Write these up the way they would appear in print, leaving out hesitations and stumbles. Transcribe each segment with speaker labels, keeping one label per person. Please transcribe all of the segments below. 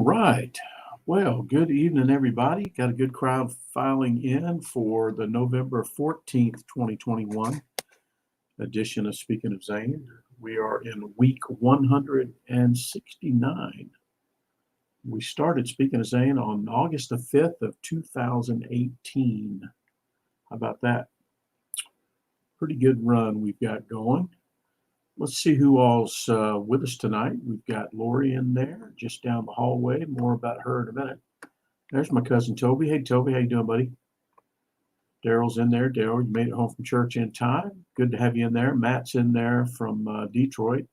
Speaker 1: right. Well, good evening, everybody. Got a good crowd filing in for the November 14th, 2021 edition of Speaking of Zane. We are in week 169. We started Speaking of Zane on August the 5th of 2018. How about that? Pretty good run we've got going. Let's see who all's with us tonight. We've got Lori in there, just down the hallway. More about her in a minute. There's my cousin Toby. Hey, Toby, how you doing, buddy? Daryl's in there. Daryl, you made it home from church in time. Good to have you in there. Matt's in there from Detroit.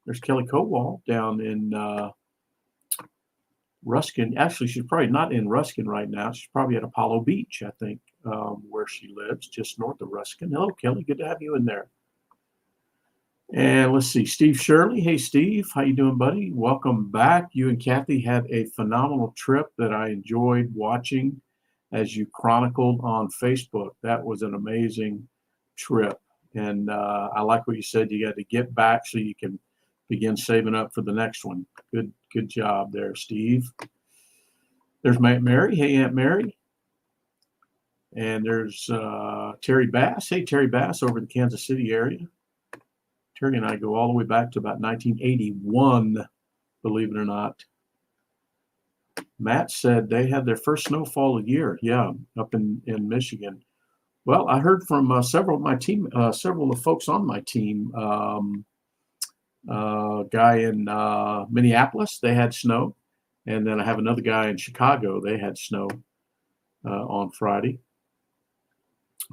Speaker 1: There's Kelly Cowall down in Ruskin. Actually, she's probably not in Ruskin right now. She's probably at Apollo Beach, I think, where she lives, just north of Ruskin. Hello, Kelly. Good to have you in there. And let's see, Steve Shirley. Hey, Steve, how you doing, buddy? Welcome back. You and Kathy had a phenomenal trip that I enjoyed watching as you chronicled on Facebook. That was an amazing trip. And I like what you said. You got to get back so you can begin saving up for the next one. Good job there, Steve. There's my Aunt Mary. Hey, Aunt Mary. And there's Terry Bass. Hey, Terry Bass over in the Kansas City area. Terry and I go all the way back to about 1981, believe it or not. Matt said they had their first snowfall of the year, yeah, up in Michigan. Well, I heard from several of my team, several of the folks on my team. Guy in Minneapolis, they had snow. And then I have another guy in Chicago, they had snow on Friday.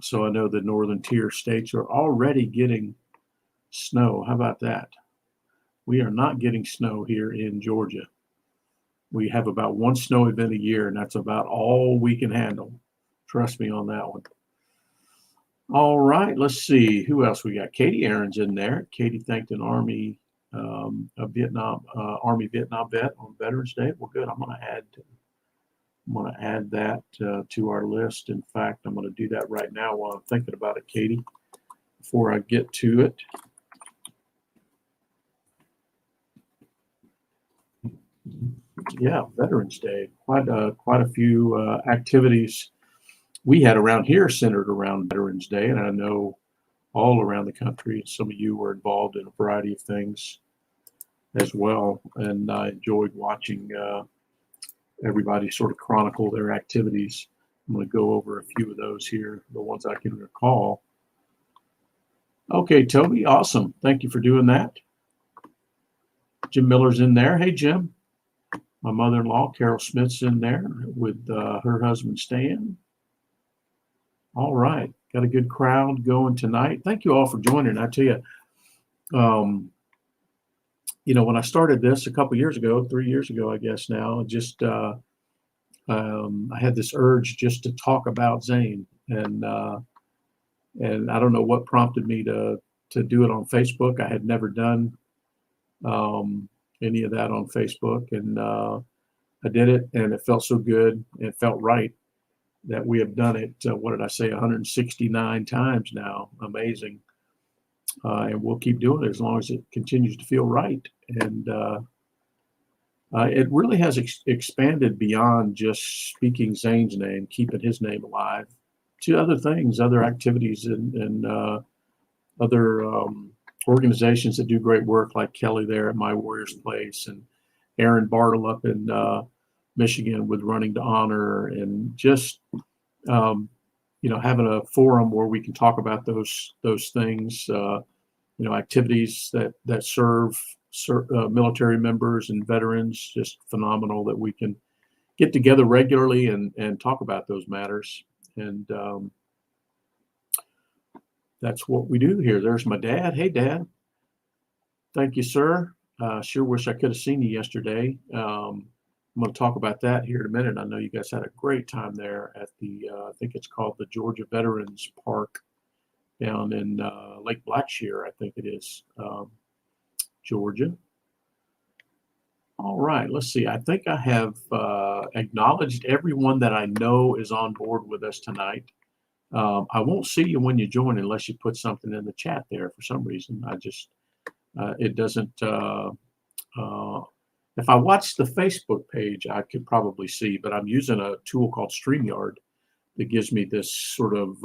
Speaker 1: So I know the northern tier states are already getting snow. How about that? We are not getting snow here in Georgia. We have about one snow event a year, and that's about all we can handle. Trust me on that one. All right, let's see who else we got. Katie Aaron's in there. Katie thanked an Army Vietnam vet on Veterans Day. Well, good. I'm going to add that to our list. In fact, I'm going to do that right now while I'm thinking about it, Katie, before I get to it. Yeah, Veterans Day. Quite a few activities we had around here centered around Veterans Day, and I know all around the country, some of you were involved in a variety of things as well, and I enjoyed watching everybody sort of chronicle their activities. I'm going to go over a few of those here, the ones I can recall. Okay, Toby, awesome. Thank you for doing that. Jim Miller's in there. Hey, Jim. My mother-in-law, Carol Smith's in there with her husband, Stan. All right. Got a good crowd going tonight. Thank you all for joining. I tell you, when I started this a couple years ago, 3 years ago, I guess now, just I had this urge just to talk about Zane. And I don't know what prompted me to do it on Facebook. I had never done any of that on Facebook, and I did it, and it felt so good. It felt right that we have done it. What did I say? 169 times now. Amazing. And we'll keep doing it as long as it continues to feel right. And it really has expanded beyond just speaking Zane's name, keeping his name alive, to other things, other activities, and other organizations that do great work, like Kelly there at My Warrior's Place, and Aaron Bartle up in Michigan with Running to Honor, and just having a forum where we can talk about those things, activities that serve military members and veterans. Just phenomenal that we can get together regularly and talk about those matters. And that's what we do here. There's my dad. Hey, Dad. Thank you, sir. Sure wish I could have seen you yesterday. I'm going to talk about that here in a minute. I know you guys had a great time there at the, I think it's called the Georgia Veterans Park down in Lake Blackshear, I think it is, Georgia. All right, let's see. I think I have acknowledged everyone that I know is on board with us tonight. I won't see you when you join unless you put something in the chat there for some reason. It doesn't If I watch the Facebook page, I could probably see, but I'm using a tool called StreamYard that gives me this sort of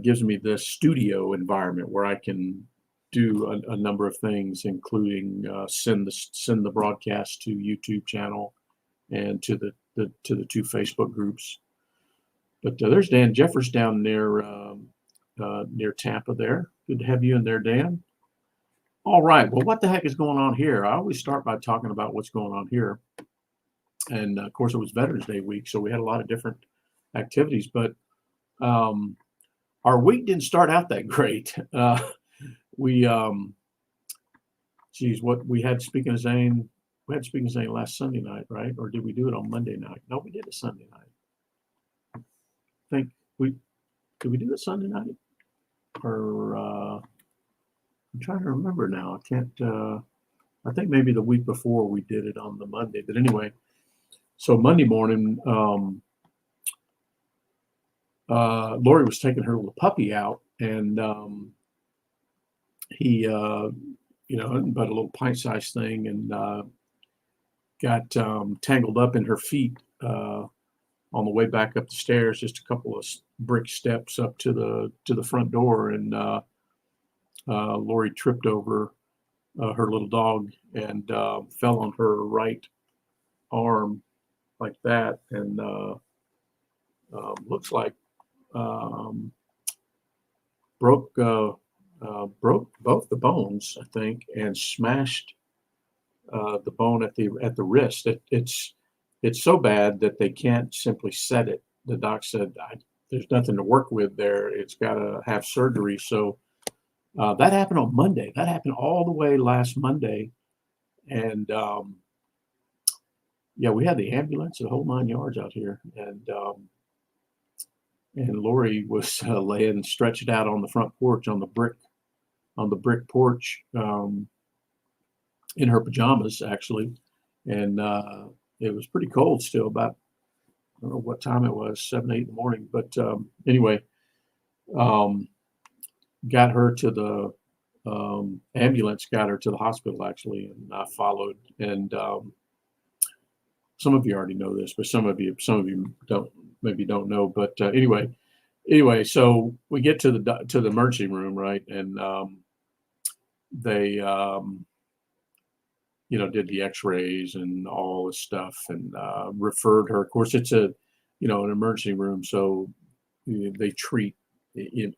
Speaker 1: gives me this studio environment where I can do a number of things, including send the broadcast to YouTube channel and to the two Facebook groups. But there's Dan Jeffers down near Tampa there. Good to have you in there, Dan. All right. Well, what the heck is going on here? I always start by talking about what's going on here. And of course, it was Veterans Day week, so we had a lot of different activities. But our week didn't start out that great. What we had Speaking of Zane. We had Speaking of Zane last Sunday night, right? Or did we do it on Monday night? No, we did it Sunday night. I think did we do it Sunday night? Or I'm trying to remember now. I can't. I think maybe the week before we did it on the Monday. But anyway, so Monday morning, Lori was taking her little puppy out, and he, about a little pint-sized thing, and got tangled up in her feet on the way back up the stairs. Just a couple of brick steps up to the front door, and Lori tripped over her little dog and fell on her right arm like that, and looks like broke both the bones, I think, and smashed the bone at the wrist. It's so bad that they can't simply set it. The doc said there's nothing to work with there. It's got to have surgery. So that happened on Monday. That happened all the way last Monday, and we had the ambulance, the whole 9 yards out here, and Lori was laying stretched out on the front porch on the brick porch in her pajamas, actually, and it was pretty cold still. About, I don't know what time it was, 7, 8 in the morning, but anyway, got her to the ambulance, got her to the hospital actually, and I followed. And some of you already know this, but some of you don't know. But anyway, so we get to the emergency room, right? And they did the X-rays and all this stuff, and referred her. Of course, it's an emergency room, so they treat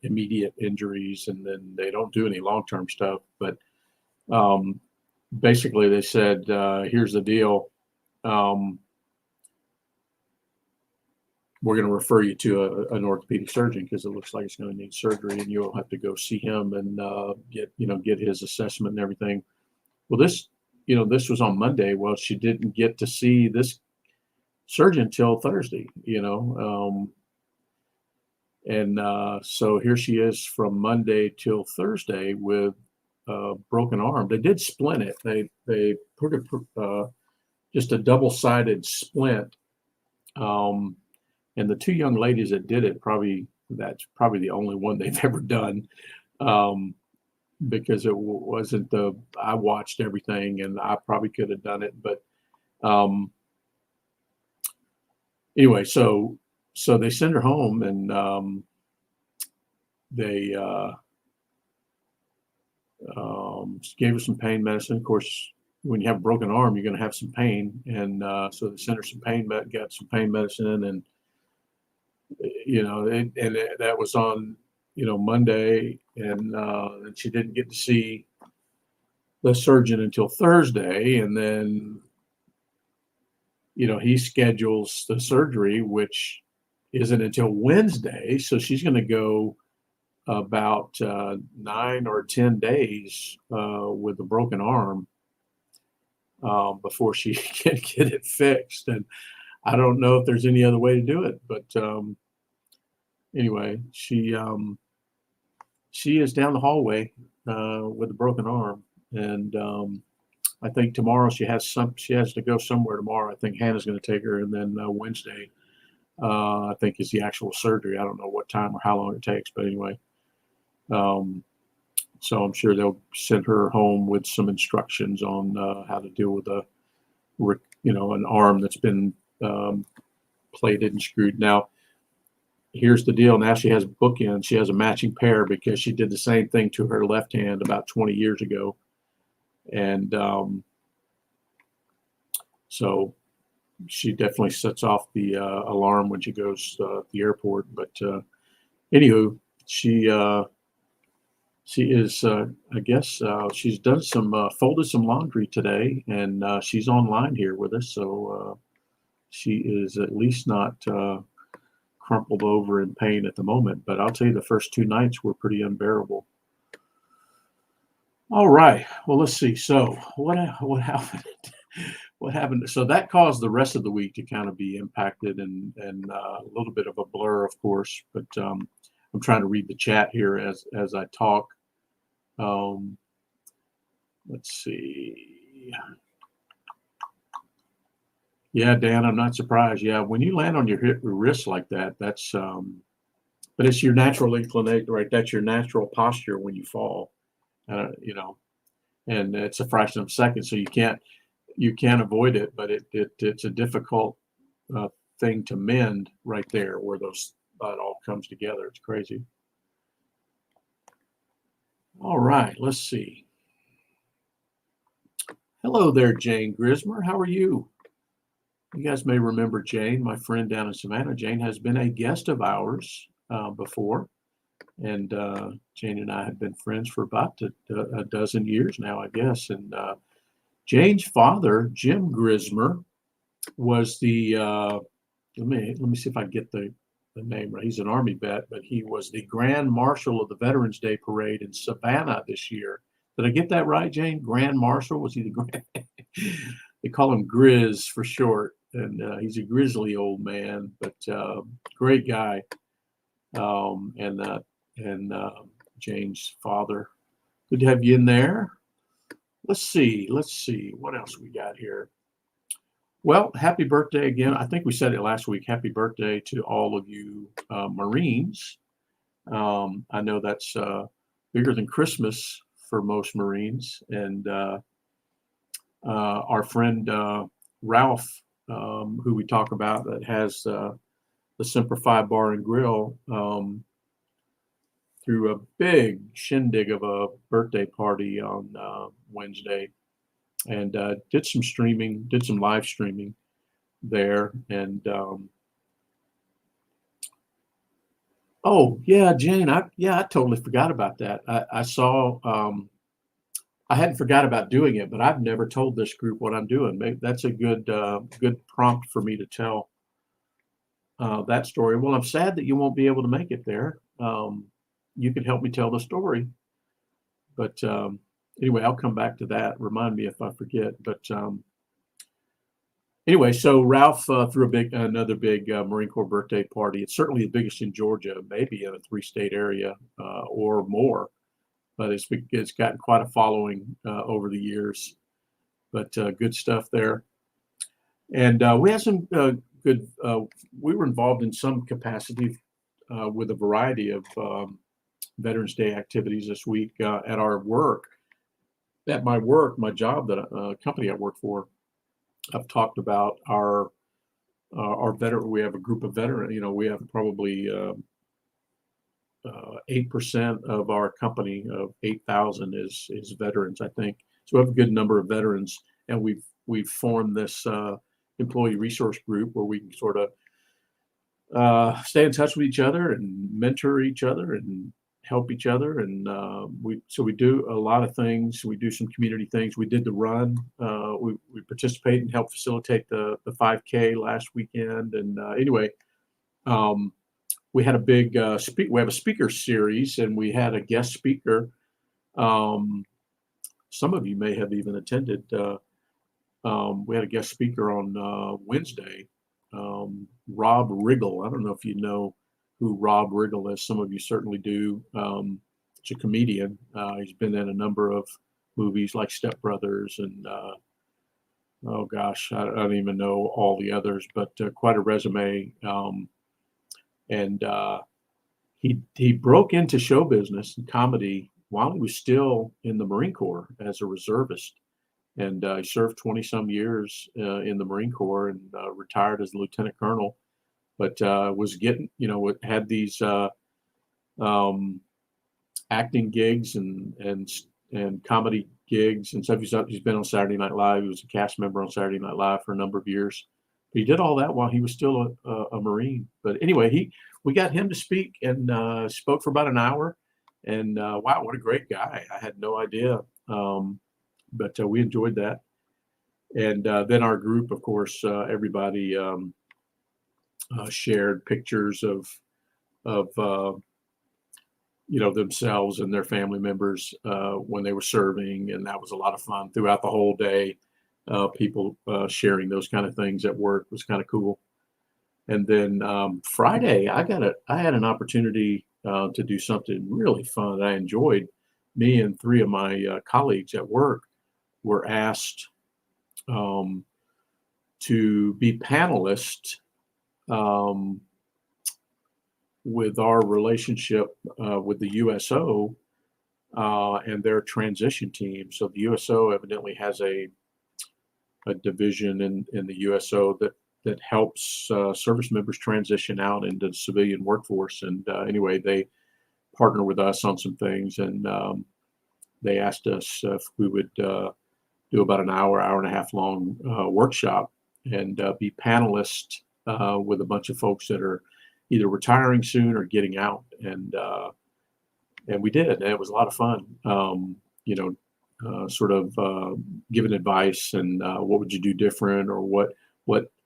Speaker 1: immediate injuries, and then they don't do any long-term stuff. But basically, they said, "Here's the deal. We're going to refer you to an orthopedic surgeon because it looks like it's going to need surgery, and you'll have to go see him and get his assessment and everything." Well, this was on Monday. Well, she didn't get to see this surgeon till Thursday, and so here she is from Monday till Thursday with a broken arm. They did splint it. They put just a double-sided splint. And the two young ladies that did it, that's probably the only one they've ever done, because it wasn't I watched everything, and I probably could have done it. But anyway, so they send her home, and they gave her some pain medicine. Of course, when you have a broken arm, you're going to have some pain. And so they sent her got some pain medicine, and that was on Monday, and she didn't get to see the surgeon until Thursday, and then he schedules the surgery, which isn't until Wednesday. So she's going to go about 9 or 10 days with a broken arm before she can get it fixed. And I don't know if there's any other way to do it, but anyway, she is down the hallway with a broken arm, and I think tomorrow she has to go somewhere tomorrow. I think Hannah's going to take her, and then Wednesday, I think, is the actual surgery. I don't know what time or how long it takes, but anyway, So I'm sure they'll send her home with some instructions on how to deal with an arm that's been plated and screwed. Now, here's the deal. Now she has bookends. She has a matching pair because she did the same thing to her left hand about 20 years ago. And so she definitely sets off the alarm when she goes to the airport. But anywho, she is, I guess, she's done folded some laundry today, and she's online here with us. So she is at least not crumpled over in pain at the moment. But I'll tell you, the first 2 nights were pretty unbearable. All right. Well, let's see. So what happened? What happened? So that caused the rest of the week to kind of be impacted and a little bit of a blur, of course. But I'm trying to read the chat here as I talk. Let's see. Yeah, Dan, I'm not surprised. Yeah, when you land on your wrist like that, that's but it's your natural inclination, right? That's your natural posture when you fall, and it's a fraction of a second, so you can't avoid it, but it's a difficult thing to mend right there where that all comes together. It's crazy. All right, let's see. Hello there, Jane Grismer. How are you? You guys may remember Jane, my friend down in Savannah. Jane has been a guest of ours before, and Jane and I have been friends for about a dozen years now, I guess. And Jane's father, Jim Grismer, was the let me see if I get the name right. He's an Army vet, but he was the Grand Marshal of the Veterans Day Parade in Savannah this year. Did I get that right, Jane? Grand Marshal? Was he the Grand? They call him Grizz for short, and he's a grizzly old man, but great guy. And Jane's father. Good to have you in there. Let's see. What else we got here? Well, happy birthday again. I think we said it last week. Happy birthday to all of you Marines. I know that's bigger than Christmas for most Marines. And our friend Ralph, who we talk about, that has the Semper Fi Bar and Grill, threw a big shindig of a birthday party on Wednesday. And did some live streaming there. And oh yeah, Jane, I totally forgot about that. I saw I hadn't forgot about doing it, but I've never told this group what I'm doing. Maybe that's a good prompt for me to tell that story. Well, I'm sad that you won't be able to make it there. You can help me tell the story, but anyway, I'll come back to that. Remind me if I forget. But anyway, so Ralph threw another big Marine Corps birthday party. It's certainly the biggest in Georgia, maybe in a 3-state area or more. But it's gotten quite a following over the years. But good stuff there. And we had some good. We were involved in some capacity with a variety of Veterans Day activities this week at our work. At my work, my job, that company I work for, I've talked about our veteran. We have a group of veterans. We have probably 8% of our company of 8,000 is veterans, I think. So we have a good number of veterans, and we've formed this employee resource group where we can sort of stay in touch with each other and mentor each other and help each other. And we do a lot of things. We do some community things. We did the run. We participate and help facilitate the 5K last weekend. And anyway, we had a big we have a speaker series, and we had a guest speaker. Some of you may have even attended. We had a guest speaker on Wednesday, Rob Riggle. I don't know if you know who Rob Riggle is. Some of you certainly do. He's a comedian. He's been in a number of movies like Step Brothers and oh gosh, I don't even know all the others, but quite a resume. And he broke into show business and comedy while he was still in the Marine Corps as a reservist. And he served 20 some years in the Marine Corps and retired as a lieutenant colonel, but was getting, had these um, acting gigs and comedy gigs and stuff. He's been on Saturday Night Live. He was a cast member on Saturday Night Live for a number of years. But he did all that while he was still a Marine. But anyway, we got him to speak and spoke for about an hour. And wow, what a great guy! I had no idea, but we enjoyed that. And then our group, of course, everybody shared pictures of themselves and their family members when they were serving, and that was a lot of fun throughout the whole day. People sharing those kind of things at work was kind of cool. And then Friday, I had an opportunity to do something really fun that I enjoyed. Me and three of my colleagues at work were asked to be panelists with our relationship with the USO and their transition team. So the USO evidently has a division in the USO that helps service members transition out into the civilian workforce. And anyway, they partner with us on some things, and they asked us if we would do about an hour and a half long workshop and be panelists with a bunch of folks that are either retiring soon or getting out. And we did, and it was a lot of fun. Sort of giving advice and what would you do different, or what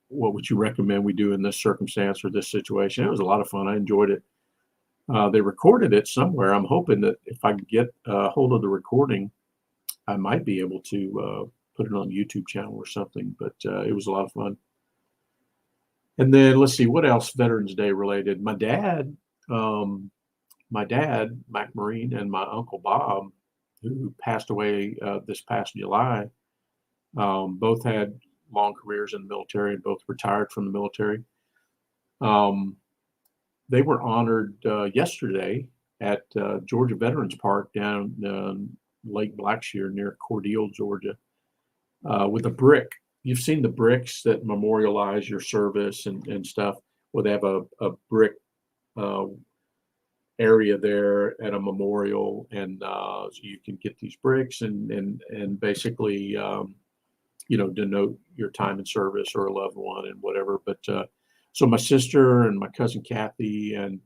Speaker 1: would you recommend we do in this circumstance or this situation. It was a lot of fun. I enjoyed it. They recorded it somewhere. I'm hoping that if I can get a hold of the recording, I might be able to put it on the YouTube channel or something, but it was a lot of fun. And then let's see, what else Veterans Day related? My dad, Mac Marine, and my uncle Bob, who passed away this past July, both had long careers in the military and both retired from the military. They were honored yesterday at Georgia Veterans Park down Lake Blackshear near Cordele, Georgia, with a brick. You've seen the bricks that memorialize your service and stuff. Well, they have a brick area there at a memorial, and so you can get these bricks and basically denote your time in service or a loved one and whatever. But so my sister and my cousin Kathy and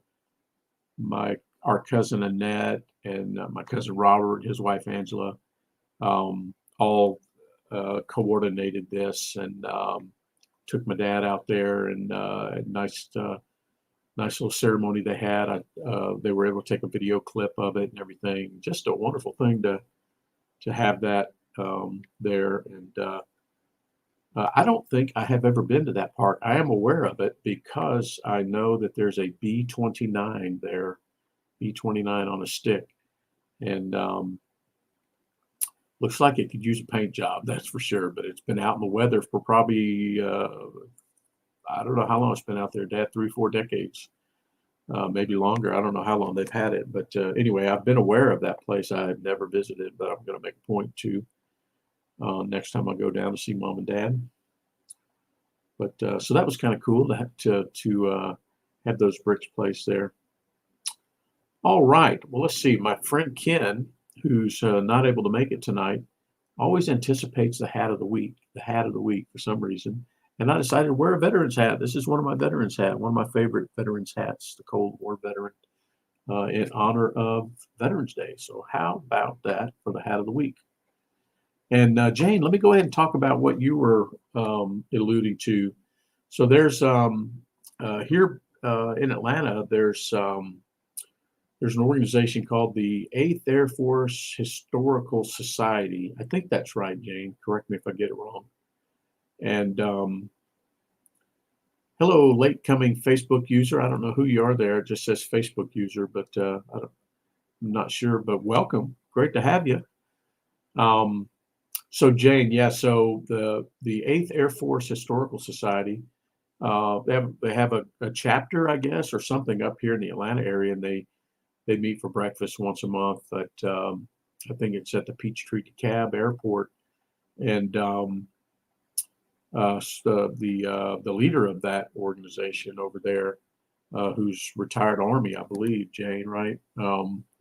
Speaker 1: our cousin Annette and my cousin Robert, his wife Angela, all coordinated this and took my dad out there, and a nice little ceremony they had. They were able to take a video clip of it and everything. Just a wonderful thing to have that there. And I don't think I have ever been to that park. I am aware of it because I know that there's a B-29 there, B-29 on a stick, and looks like it could use a paint job, that's for sure. But it's been out in the weather for probably, I don't know how long it's been out there, Dad, 3-4 decades, maybe longer. I don't know how long they've had it. But anyway, I've been aware of that place. I have never visited, but I'm going to make a point to next time I go down to see Mom and Dad. But so that was kind of cool to have those bricks placed there. All right. Well, let's see. My friend Ken, who's not able to make it tonight, always anticipates the hat of the week for some reason. And I decided to wear a veteran's hat. This is one of my veterans hats, one of my favorite veterans hats, the Cold War veteran, in honor of Veterans Day. So how about that for the hat of the week? And Jane, let me go ahead and talk about what you were alluding to. So there's here in Atlanta, there's an organization called the 8th Air Force Historical Society. I think that's right, Jane. Correct me if I get it wrong. And hello, late coming Facebook user. I don't know who you are there. It just says Facebook user, but I'm not sure. But welcome. Great to have you. So Jane, yeah. So the 8th Air Force Historical Society, they have a chapter, I guess, or something up here in the Atlanta area, and they they meet for breakfast once a month at I think it's at the Peachtree DeKalb Airport, and the leader of that organization over there, who's retired Army, I believe, Jane, right?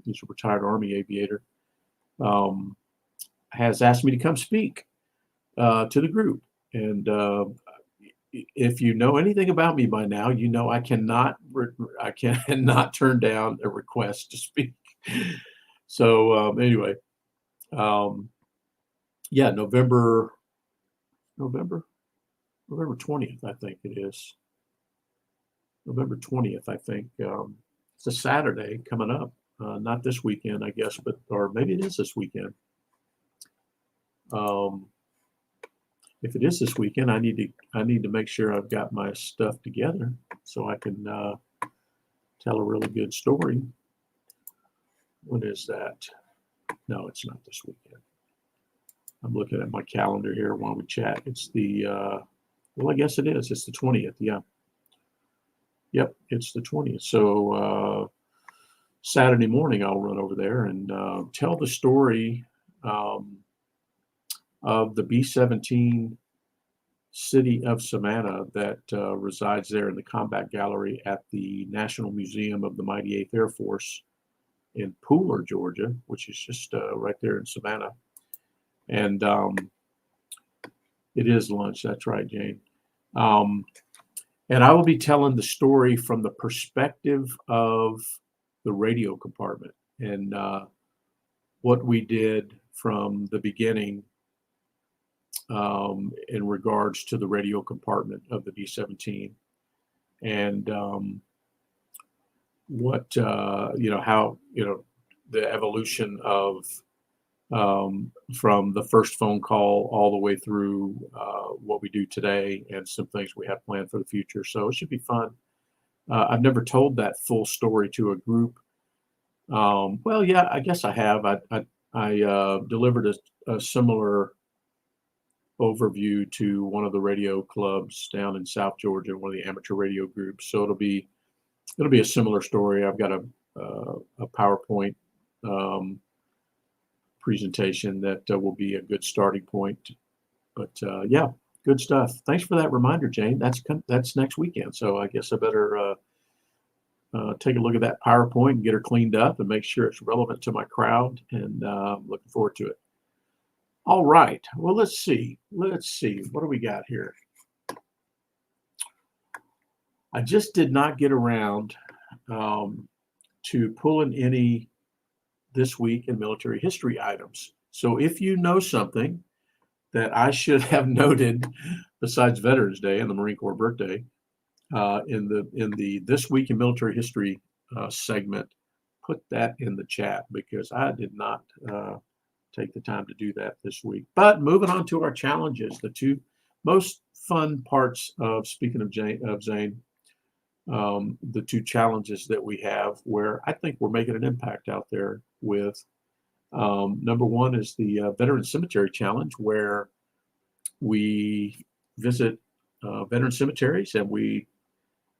Speaker 1: He's a retired Army aviator, has asked me to come speak to the group. And if you know anything about me by now, you know I cannot turn down a request to speak. So anyway, yeah, November 20th, I think it is. November 20th, I think. It's a Saturday coming up. Not this weekend, I guess, or maybe it is this weekend. If it is this weekend, I need to make sure I've got my stuff together so I can tell a really good story. When is that? No, it's not this weekend. I'm looking at my calendar here while we chat. It's the well, I guess it is. It's the 20th. Yeah. Yep, it's the 20th. So Saturday morning, I'll run over there and tell the story of the B-17 City of Savannah that resides there in the Combat Gallery at the National Museum of the Mighty 8th Air Force in Pooler, Georgia, which is just right there in Savannah. And it is lunch. That's right, Jane. And I will be telling the story from the perspective of the radio compartment and what we did from the beginning in regards to the radio compartment of the B-17, and what how the evolution of from the first phone call all the way through what we do today, and some things we have planned for the future. So it should be fun. I've never told that full story to a group. Well, yeah, I guess I have. I delivered a similar overview to one of the radio clubs down in South Georgia, one of the amateur radio groups. So it'll be a similar story. I've got a PowerPoint presentation that will be a good starting point. But yeah, good stuff. Thanks for that reminder, Jane. That's next weekend. So I guess I better take a look at that PowerPoint and get her cleaned up and make sure it's relevant to my crowd. And looking forward to it. All right. Well, let's see. What do we got here? I just did not get around to pulling any this week in military history items. So if you know something that I should have noted besides Veterans Day and the Marine Corps birthday in the This Week in Military History segment, put that in the chat, because I did not take the time to do that this week. But moving on to our challenges, the two most fun parts of, speaking of Zane, the two challenges that we have where I think we're making an impact out there with. Number one is the Veteran Cemetery Challenge, where we visit veteran cemeteries and we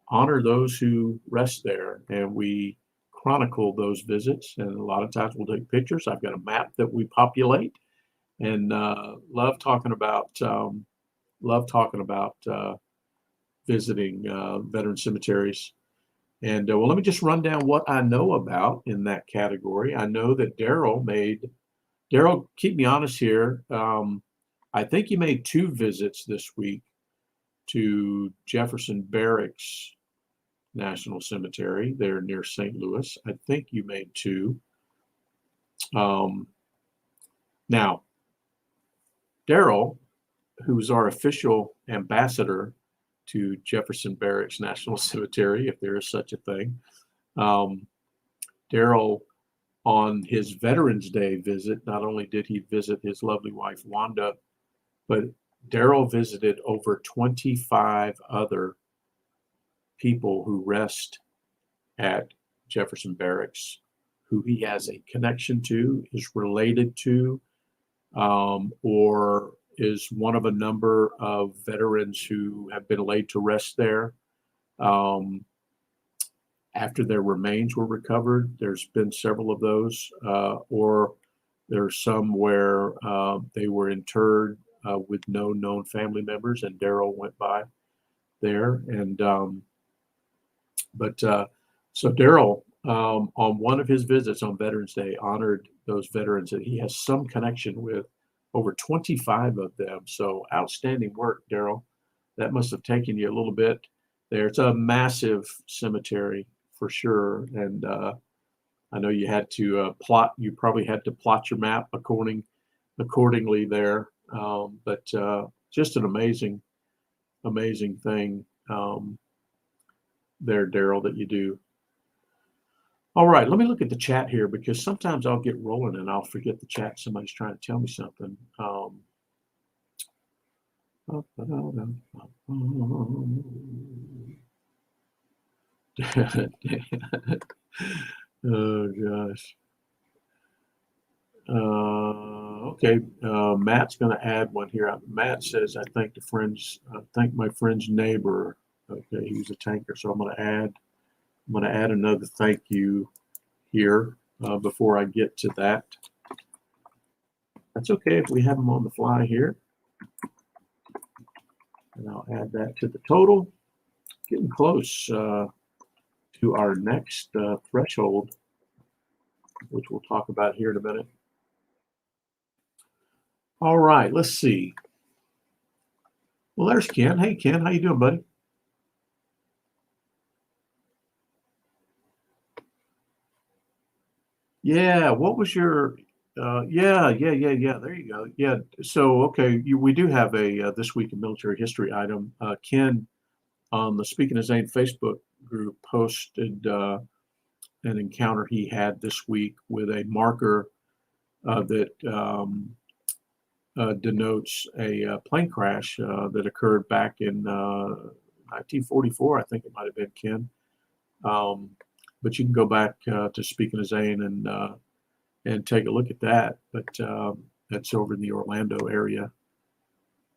Speaker 1: honor those who rest there, and we chronicle those visits. And a lot of times we'll take pictures. I've got a map that we populate, and love talking about visiting veteran cemeteries. And well, let me just run down what I know about in that category. I know that Daryl, keep me honest here. I think he made 2 visits this week to Jefferson Barracks National Cemetery there near St. Louis. I think you made 2. Now, Daryl, who's our official ambassador to Jefferson Barracks National Cemetery, if there is such a thing. Daryl, on his Veterans Day visit, not only did he visit his lovely wife, Wanda, but Daryl visited over 25 other people who rest at Jefferson Barracks, who he has a connection to, is related to, or is one of a number of veterans who have been laid to rest there. after their remains were recovered. There's been several of those, or there's some where they were interred with no known family members, and Daryl went by there. And so Daryl, on one of his visits on Veterans Day, honored those veterans that he has some connection with, over 25 of them. So outstanding work, Daryl. That must have taken you a little bit there. It's a massive cemetery for sure. And I know you had to you probably had to plot your map accordingly there. But just an amazing thing there, Daryl, that you do. All right, let me look at the chat here, because sometimes I'll get rolling and I'll forget the chat. Somebody's trying to tell me something. Oh gosh. Okay, Matt's going to add one here. Matt says, "I thank my friend's neighbor." Okay, he's a tanker, so I'm going to add another thank you here before I get to that. That's okay if we have them on the fly here. And I'll add that to the total. Getting close to our next threshold, which we'll talk about here in a minute. All right, let's see. Well, there's Ken. Hey, Ken, how you doing, buddy? Yeah, what was your yeah, there you go. Yeah, so okay, we do have a This Week in Military History item. Ken on the Speaking of Zane Facebook group posted an encounter he had this week with a marker that denotes a plane crash that occurred back in 1944, I think it might have been, Ken. But you can go back to Speaking of Zane and take a look at that. But that's over in the Orlando area.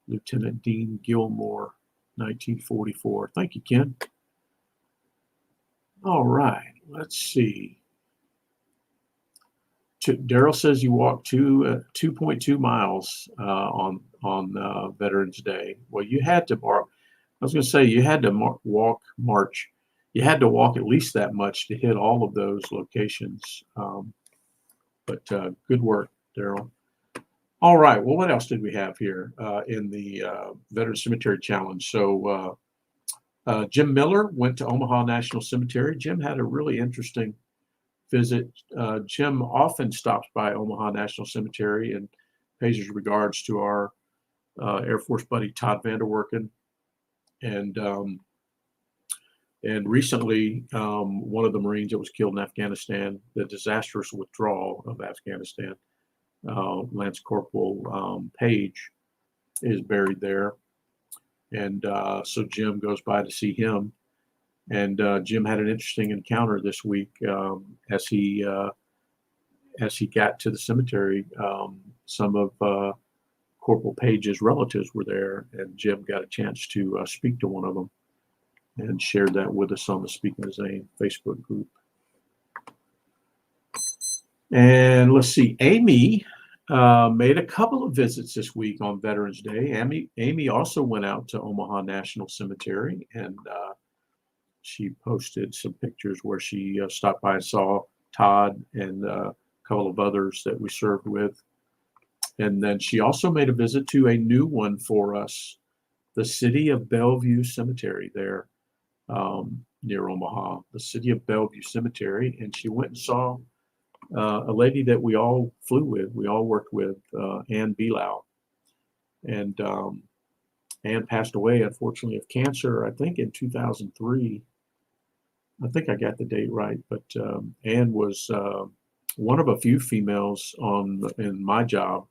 Speaker 1: Lieutenant Dean Gilmore, 1944. Thank you, Ken. All right, let's see. Daryl says you walked 2.2 miles on Veterans Day. Well, you had to march. I was going to say you had to march. You had to walk at least that much to hit all of those locations. But good work, Daryl. All right. Well, what else did we have here in the Veteran Cemetery Challenge? So Jim Miller went to Omaha National Cemetery. Jim had a really interesting visit. Jim often stops by Omaha National Cemetery and pays his regards to our Air Force buddy Todd Vanderwerken. And recently, one of the Marines that was killed in Afghanistan, the disastrous withdrawal of Afghanistan, Lance Corporal Page, is buried there. And so Jim goes by to see him. And Jim had an interesting encounter this week as he got to the cemetery. Some of Corporal Page's relatives were there, and Jim got a chance to speak to one of them and shared that with us on the Speaking of Zane Facebook group. And let's see, Amy made a couple of visits this week on Veterans Day. Amy also went out to Omaha National Cemetery, and she posted some pictures where she stopped by and saw Todd and a couple of others that we served with. And then she also made a visit to a new one for us, the City of Bellevue Cemetery there near Omaha, the City of Bellevue Cemetery. And she went and saw a lady that we all flew with, we all worked with, Ann Belau. And Ann passed away, unfortunately, of cancer, I think in 2003. I think I got the date right, but Ann was one of a few females in my job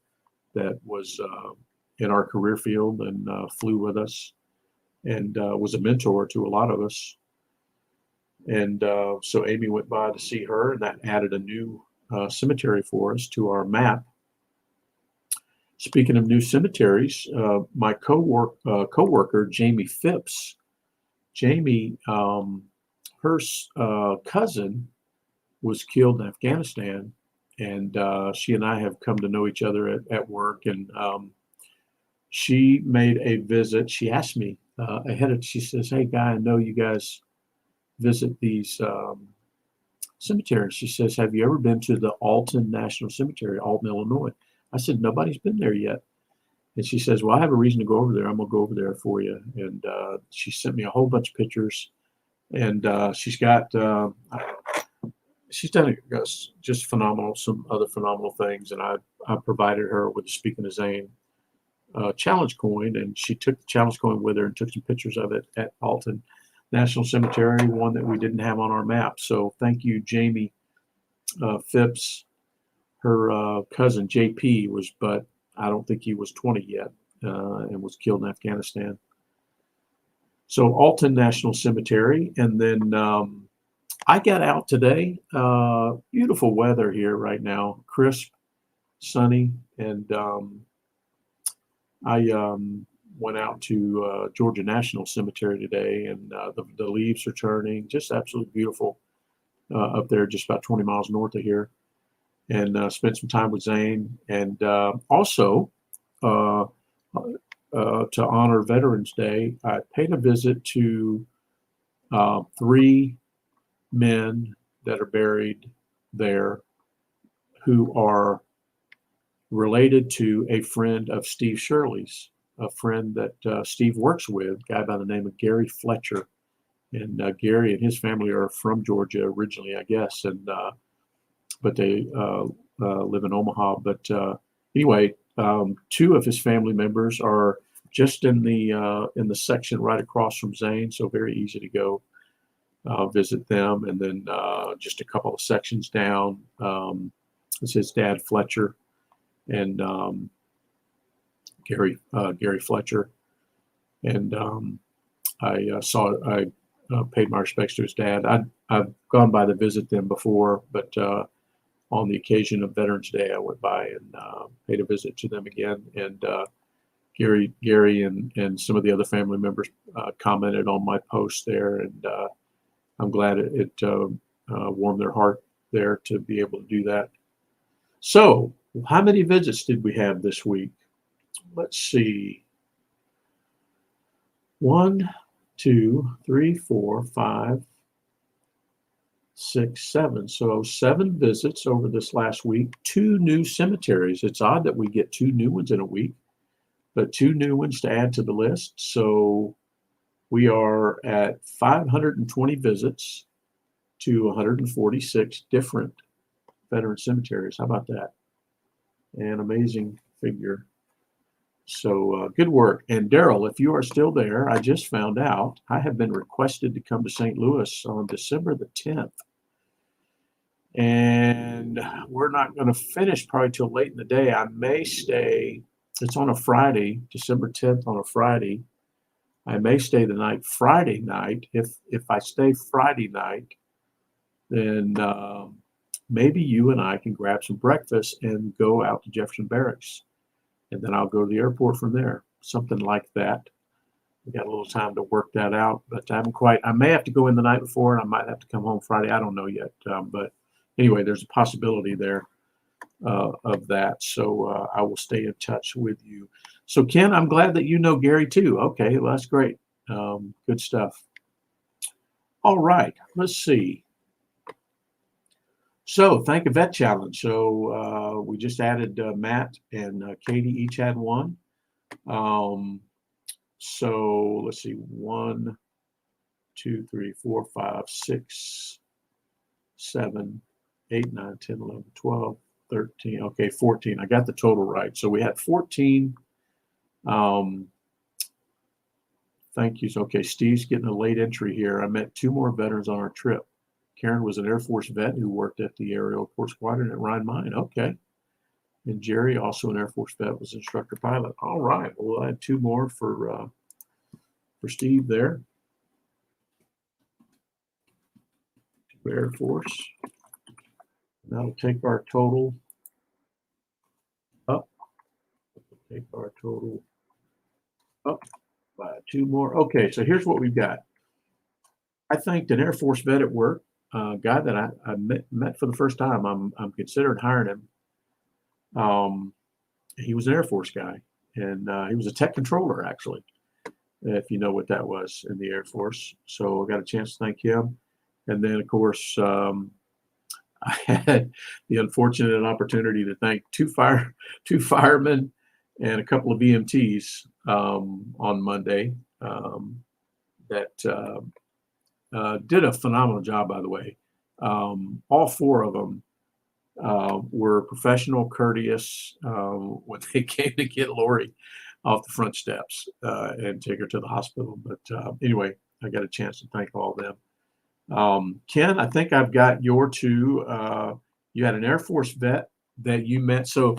Speaker 1: that was in our career field and flew with us and was a mentor to a lot of us. And so Amy went by to see her, and that added a new cemetery for us to our map. Speaking of new cemeteries, my coworker Jamie Phipps, Jamie, her cousin was killed in Afghanistan, and she and I have come to know each other at work. And she made a visit. She asked me she says, "Hey, Guy, I know you guys visit these cemeteries." She says, "Have you ever been to the Alton National Cemetery, Alton, Illinois?" I said, "Nobody's been there yet." And she says, "Well, I have a reason to go over there. I'm going to go over there for you." And she sent me a whole bunch of pictures. And she's done just phenomenal, some other phenomenal things. And I provided her with the Speaking of Zane challenge coin, and she took the challenge coin with her and took some pictures of it at Alton National Cemetery, one that we didn't have on our map. So thank you, Jamie. Phipps, her cousin JP but I don't think he was 20 yet, and was killed in Afghanistan. So Alton National Cemetery. And then I got out today. Beautiful weather here right now, crisp, sunny. And I went out to Georgia National Cemetery today, and the leaves are turning. Just absolutely beautiful up there, just about 20 miles north of here. And spent some time with Zane. And also, to honor Veterans Day, I paid a visit to 3 men that are buried there who are related to a friend of Steve Shirley's, a friend that Steve works with, a guy by the name of Gary Fletcher. And Gary and his family are from Georgia originally, I guess, and but they live in Omaha. But anyway, 2 of his family members are just in the section right across from Zane, so very easy to go visit them. And then just a couple of sections down, it's his dad Fletcher and Gary Fletcher. And I paid my respects to his dad. I've gone by to visit them before, but on the occasion of Veterans Day, I went by and paid a visit to them again. And Gary and some of the other family members commented on my post there, and I'm glad it warmed their heart there to be able to do that. So, how many visits did we have this week? Let's see. 1, 2, 3, 4, 5, 6, 7. So 7 visits over this last week. 2 new cemeteries. It's odd that we get 2 new ones in a week, but 2 new ones to add to the list. So we are at 520 visits to 146 different veteran cemeteries. How about that? An amazing figure. So good work. And Daryl, if you are still there, I just found out I have been requested to come to St. Louis on December the 10th. And we're not going to finish probably till late in the day. I may stay. It's on a Friday, December 10th on a Friday. I may stay the night Friday night. If I stay Friday night, then maybe you and I can grab some breakfast and go out to Jefferson Barracks. And then I'll go to the airport from there. Something like that. We got a little time to work that out, but I may have to go in the night before, and I might have to come home Friday. I don't know yet. But anyway, there's a possibility there of that. So I will stay in touch with you. So Ken, I'm glad that you know Gary too. Okay, well, that's great. Good stuff. All right, let's see. So thank a vet challenge. So we just added Matt and Katie each had one. So let's see, 1, 2, 3, 4, 5, 6, 7, 8, 9, 10, 11, 12, 13. Okay, 14. I got the total right. So we had 14. Thank you. So, okay, Steve's getting a late entry here. I met 2 more veterans on our trip. Karen was an Air Force vet who worked at the Aerial Report Squadron at Rhine Mine. Okay. And Jerry, also an Air Force vet, was instructor pilot. All right. Well, we'll add 2 more for Steve there. Air Force. That'll take our total up. Take our total up by 2 more. Okay, so here's what we've got. I thanked an Air Force vet at work, a guy that I met for the first time. I'm considering hiring him. He was an Air Force guy, and he was a tech controller, actually, if you know what that was in the Air Force. So I got a chance to thank him. And then, of course, I had the unfortunate opportunity to thank two firemen and a couple of EMTs on Monday that did a phenomenal job, by the way. All four of them were professional, courteous when they came to get Lori off the front steps and take her to the hospital. But anyway, I got a chance to thank all of them. Ken, I think I've got your two. You had an Air Force vet that you met. So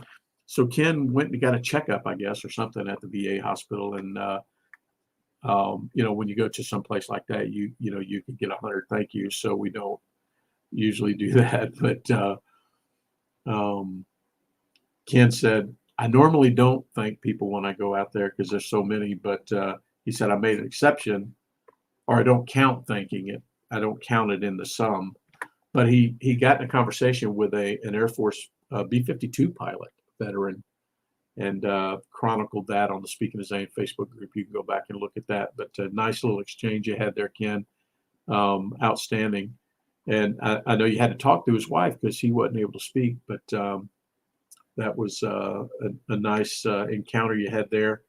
Speaker 1: Ken went and got a checkup, I guess, or something at the VA hospital. And, when you go to some place like that, you can get 100 thank yous. So we don't usually do that. But Ken said, I normally don't thank people when I go out there because there's so many. But he said, I made an exception, or I don't count thanking it. I don't count it in the sum. But he got in a conversation with an Air Force B-52 pilot veteran and chronicled that on the Speaking of Zane Facebook group. You can go back and look at that. But a nice little exchange you had there, Ken. Outstanding. And I know you had to talk to his wife because he wasn't able to speak. But that was a nice encounter you had there.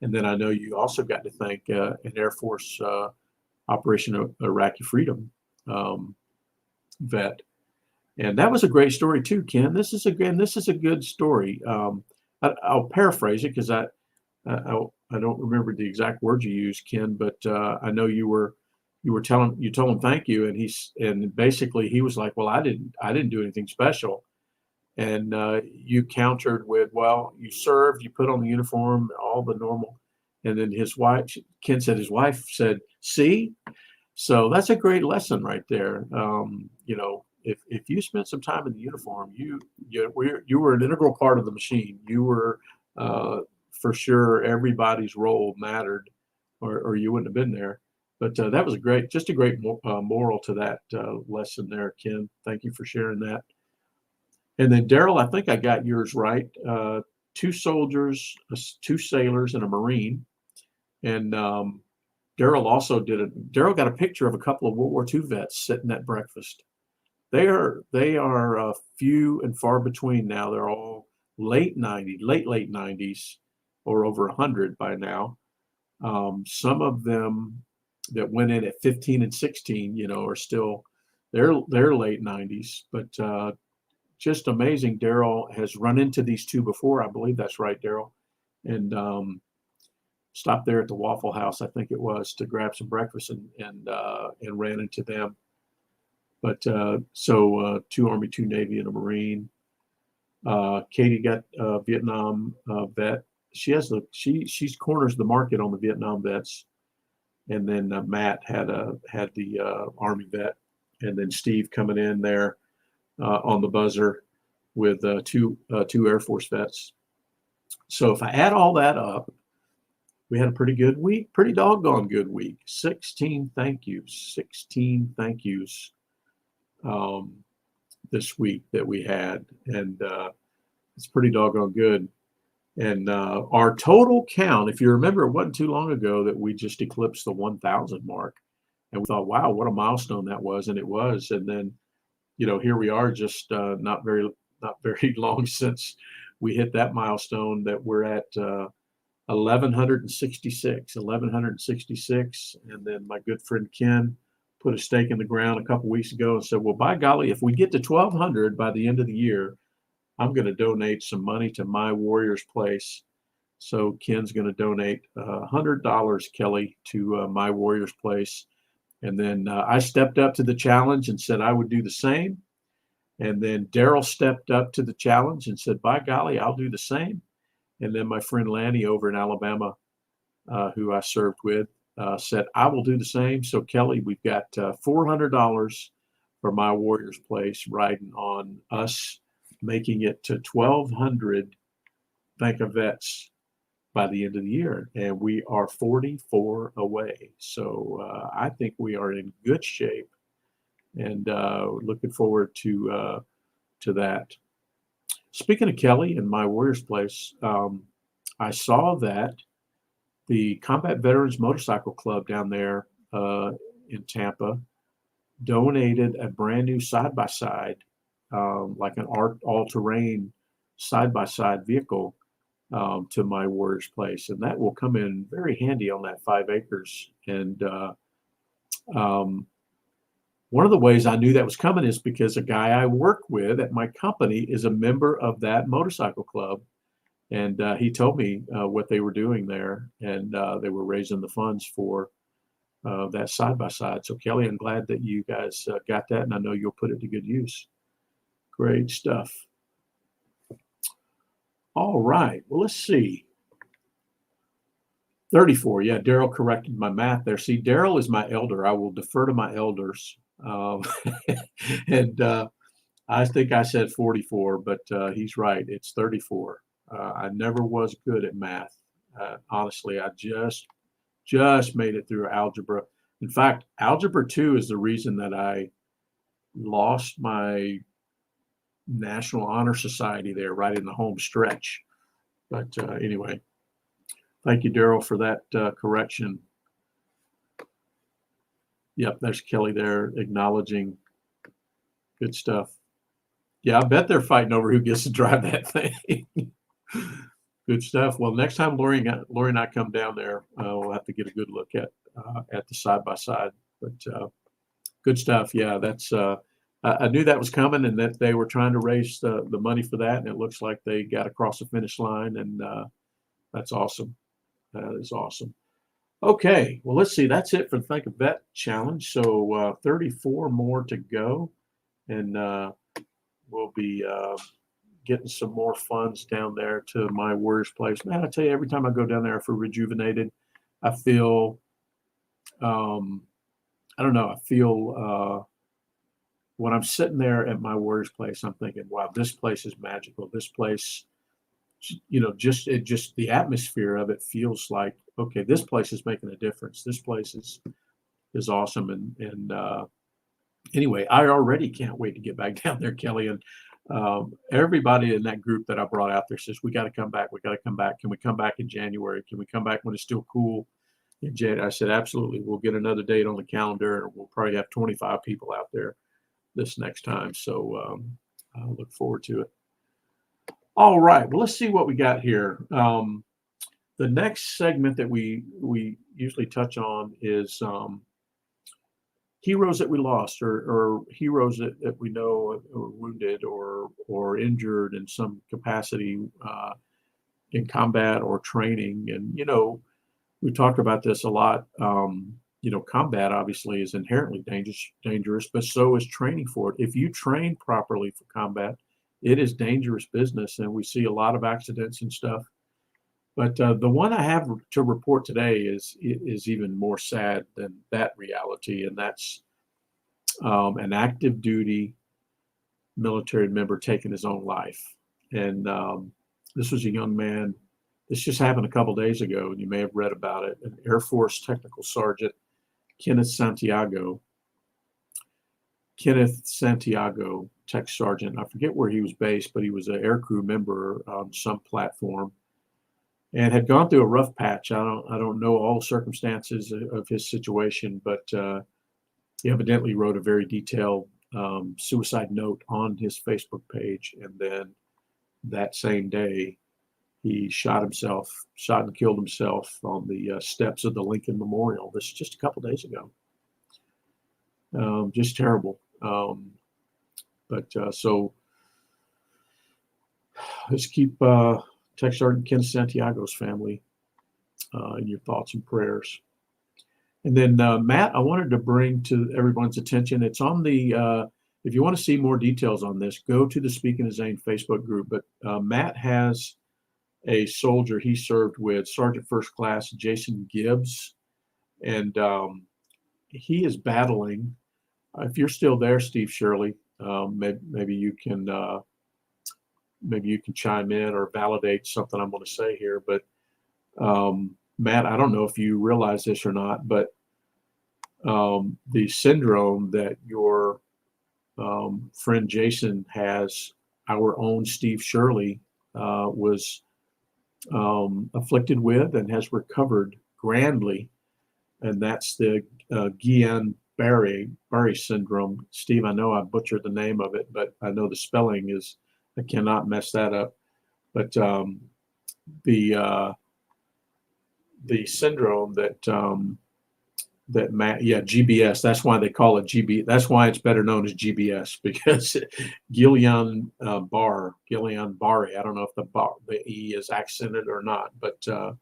Speaker 1: And then I know you also got to thank an Air Force Operation Iraqi Freedom vet, and that was a great story too, Ken. This is a good story. I'll paraphrase it because I don't remember the exact words you used, Ken, but I know you told him thank you, and basically he was like, well, I didn't do anything special, and you countered with, well, you served, you put on the uniform, all the normal, and then Ken said his wife said, see. So that's a great lesson right there. If you spent some time in the uniform, you were an integral part of the machine. You were for sure everybody's role mattered, or you wouldn't have been there. But that was just a great moral to that lesson there, Ken. Thank you for sharing that. And then Daryl, I think I got yours right. 2 soldiers, 2 sailors, and a Marine. And Daryl got a picture of a couple of World War II vets sitting at breakfast. They are few and far between now. They're all late 90s, or over 100 by now. Some of them that went in at 15 and 16, are still they're late 90s. But just amazing. Daryl has run into these 2 before. I believe that's right, Daryl, and stopped there at the Waffle House, I think it was, to grab some breakfast and ran into them. But 2 Army, 2 Navy, and a Marine. Katie got a Vietnam vet. She corners the market on the Vietnam vets, and then Matt had the Army vet, and then Steve coming in there on the buzzer with 2 Air Force vets. So if I add all that up, we had a pretty good week, pretty doggone good week. 16 thank yous this week that we had, and it's pretty doggone good. And our total count, if you remember, it wasn't too long ago that we just eclipsed the 1,000 mark, and we thought, wow, what a milestone that was, and it was. And then, here we are, just not very long since we hit that milestone that we're at 1,166. And then my good friend Ken put a stake in the ground a couple weeks ago and said, well, by golly, if we get to 1,200 by the end of the year, I'm going to donate some money to My Warrior's Place. So Ken's going to donate $100, Kelly, to My Warrior's Place. And then I stepped up to the challenge and said I would do the same. And then Daryl stepped up to the challenge and said, by golly, I'll do the same. And then my friend Lanny over in Alabama, who I served with, said, I will do the same. So Kelly, we've got $400 for My Warrior's Place riding on us making it to 1,200 Thank a Vets by the end of the year, and we are 44 away. So I think we are in good shape, and looking forward to that. Speaking of Kelly and my Warriors place, I saw that the Combat Veterans Motorcycle Club down there in Tampa donated a brand new side-by-side, like an all-terrain side-by-side vehicle to my Warriors place. And that will come in very handy on that 5 acres. And one of the ways I knew that was coming is because a guy I work with at my company is a member of that motorcycle club. And he told me what they were doing there, and they were raising the funds for that side-by-side. So Kelly, I'm glad that you guys got that, and I know you'll put it to good use. Great stuff. All right, well, let's see. 34, yeah, Daryl corrected my math there. See, Daryl is my elder. I will defer to my elders. And I think I said 44, but he's right. It's 34. I never was good at math. Honestly, I just made it through algebra. In fact, algebra 2 is the reason that I lost my National Honor Society there right in the home stretch. But anyway, thank you, Daryl, for that correction. Yep, there's Kelly there acknowledging. Good stuff. Yeah, I bet they're fighting over who gets to drive that thing. Good stuff. Well, next time Lori and I come down there, we'll have to get a good look at the side-by-side. But good stuff. Yeah, that's. I knew that was coming, and that they were trying to raise the money for that, and it looks like they got across the finish line, and that's awesome. That is awesome. Okay, well, let's see. That's it for the Think of Vet Challenge. So 34 more to go, and we'll be getting some more funds down there to my Warriors place. Man, I tell you, every time I go down there, I feel rejuvenated. I feel, I don't know, I feel when I'm sitting there at my Warriors place, I'm thinking, wow, this place is magical. This place, just the atmosphere of it feels like, okay, this place is making a difference. This place is awesome. And anyway, I already can't wait to get back down there, Kelly. And everybody in that group that I brought out there says, we got to come back. We got to come back. Can we come back in January? Can we come back when it's still cool in January? I said, absolutely. We'll get another date on the calendar, and we'll probably have 25 people out there this next time. So I look forward to it. All right. Well, let's see what we got here. The next segment that we usually touch on is heroes that we lost, or heroes that we know are wounded or injured in some capacity in combat or training. And, we talked about this a lot. Combat obviously is inherently dangerous, but so is training for it. If you train properly for combat, it is dangerous business, and we see a lot of accidents and stuff. But the one I have to report today is even more sad than that reality, and that's an active duty military member taking his own life. And this was a young man. This just happened a couple days ago, and you may have read about it. An Air Force Technical Sergeant, Kenneth Santiago, Tech Sergeant. I forget where he was based, but he was an aircrew member on some platform, and had gone through a rough patch. I don't know all the circumstances of his situation, but he evidently wrote a very detailed suicide note on his Facebook page, and then that same day, he shot and killed himself on the steps of the Lincoln Memorial. This is just a couple days ago. Just terrible. So let's keep Tech Sergeant Ken Santiago's family in your thoughts and prayers. And then Matt, I wanted to bring to everyone's attention, it's on the, if you want to see more details on this, go to the Speaking of Zane Facebook group. But Matt has a soldier he served with, Sergeant First Class Jason Gibbs, and he is battling. If you're still there, Steve Shirley, maybe you can chime in or validate something I'm going to say here. But Matt, I don't know if you realize this or not, but the syndrome that your friend Jason has, our own Steve Shirley was afflicted with and has recovered grandly, and that's the Guillain-Barre syndrome. Steve, I know I butchered the name of it, but I know the spelling is, I cannot mess that up. But the syndrome that Matt, yeah, GBS. That's why they call it GB. That's why it's better known as GBS, because Guillain-Barre. I don't know if the E is accented or not, but a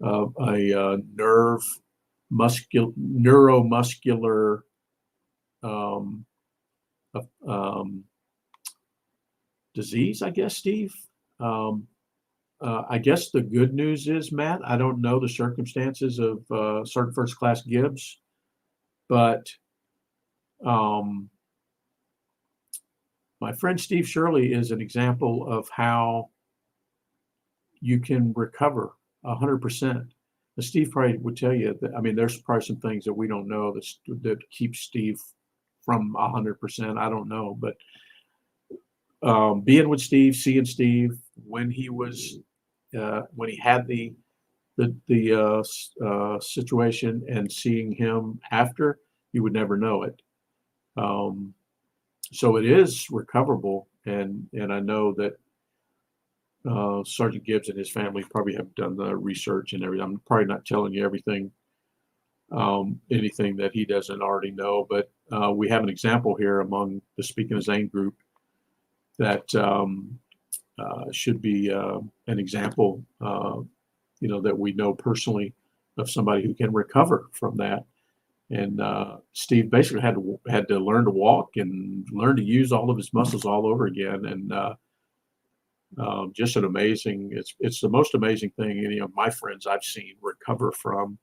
Speaker 1: neuromuscular disease, I guess, Steve. I guess the good news is, Matt, I don't know the circumstances of certain first class Gibbs, but my friend Steve Shirley is an example of how you can recover 100%. Steve probably would tell you that, I mean, there's probably some things that we don't know that keep Steve from 100%. I don't know, but being with Steve, seeing Steve when he was when he had the situation, and seeing him after, you would never know it. So it is recoverable, and I know that Sergeant Gibbs and his family probably have done the research and everything. I'm probably not telling you everything, anything that he doesn't already know, but we have an example here among the Speaking of Zane group that should be an example, that we know personally of somebody who can recover from that. And Steve basically had to learn to walk and learn to use all of his muscles all over again. And just an amazing, it's the most amazing thing any of my friends I've seen recover from.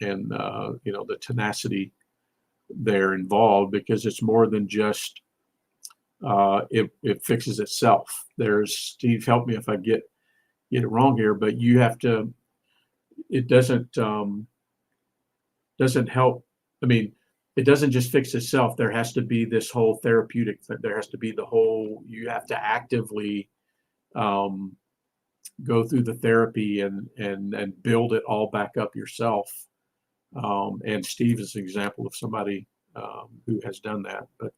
Speaker 1: The tenacity there involved, because it's more than just it fixes itself. There's, Steve, help me if I get it wrong here, but you have to, it doesn't help. I mean, it doesn't just fix itself. There has to be this whole therapeutic, there has to be the whole, you have to actively go through the therapy and build it all back up yourself. And Steve is an example of somebody who has done that. But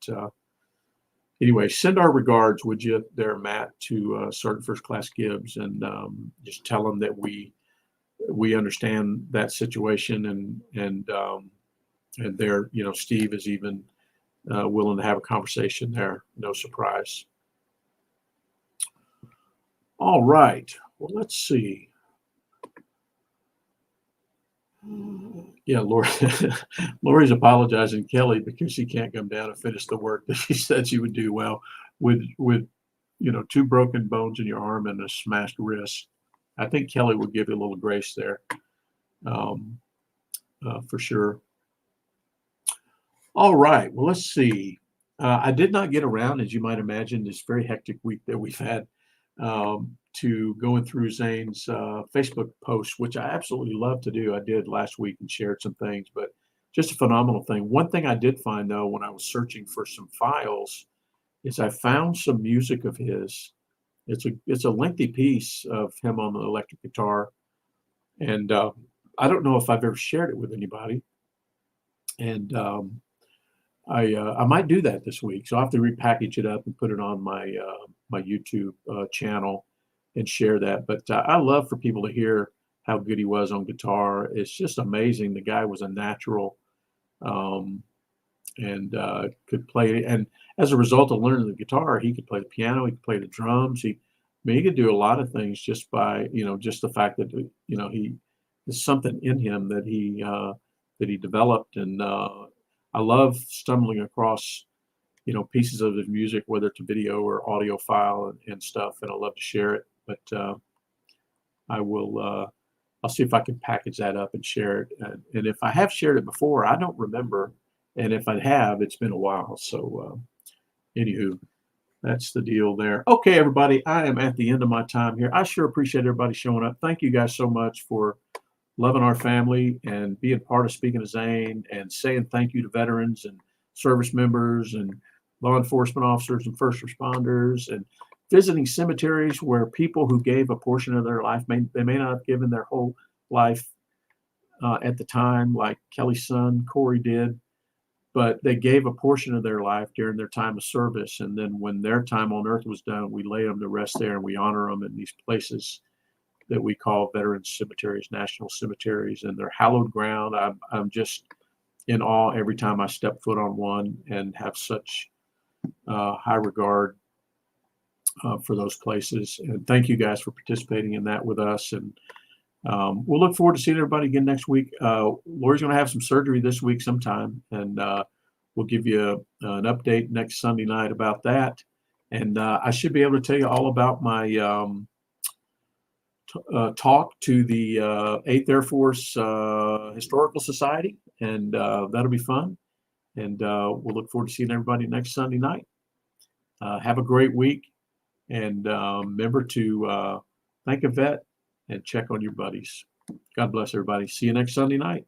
Speaker 1: anyway, send our regards, would you, there, Matt, to Sergeant First Class Gibbs, and just tell him that we understand that situation, and there, Steve is even willing to have a conversation there. No surprise. All right. Well, let's see. Yeah, Lori's apologizing to Kelly because she can't come down and finish the work that she said she would do. Well, with 2 broken bones in your arm and a smashed wrist, I think Kelly will give you a little grace there, for sure. All right. Well, let's see. I did not get around, as you might imagine, this very hectic week that we've had, to going through Zane's Facebook posts, which I absolutely love to do. I did last week and shared some things, but just a phenomenal thing. One thing I did find, though, when I was searching for some files, is I found some music of his. It's a lengthy piece of him on the electric guitar, and I don't know if I've ever shared it with anybody. And I might do that this week, so I have to repackage it up and put it on my my YouTube channel and share that. But I love for people to hear how good he was on guitar. It's just amazing. The guy was a natural, and could play. And as a result of learning the guitar, he could play the piano, he could play the drums. He could do a lot of things just by, just the fact that, there's something in him that he developed. And I love stumbling across, pieces of his music, whether it's a video or audio file and stuff, and I love to share it. But I will, I'll see if I can package that up and share it. And if I have shared it before, I don't remember. And if I have, it's been a while. So, anywho, That's the deal there. Okay, everybody, I am at the end of my time here. I sure appreciate everybody showing up. Thank you guys so much for loving our family and being part of Speaking of Zane and saying thank you to veterans and service members and law enforcement officers and first responders and visiting cemeteries where people who gave a portion of their life, they may not have given their whole life at the time, like Kelly's son, Corey, did, but they gave a portion of their life during their time of service. And then when their time on earth was done, we lay them to rest there and we honor them in these places that we call veterans cemeteries, national cemeteries, and they're hallowed ground. I'm just in awe every time I step foot on one and have such high regard for those places. And thank you guys for participating in that with us. And we'll look forward to seeing everybody again next week. Lori's going to have some surgery this week sometime, and we'll give you an update next Sunday night about that. And I should be able to tell you all about my talk to the 8th Air Force Historical Society, and that'll be fun. And we'll look forward to seeing everybody next Sunday night. Have a great week, and remember to thank a vet and check on your buddies. God bless everybody. See you next Sunday night.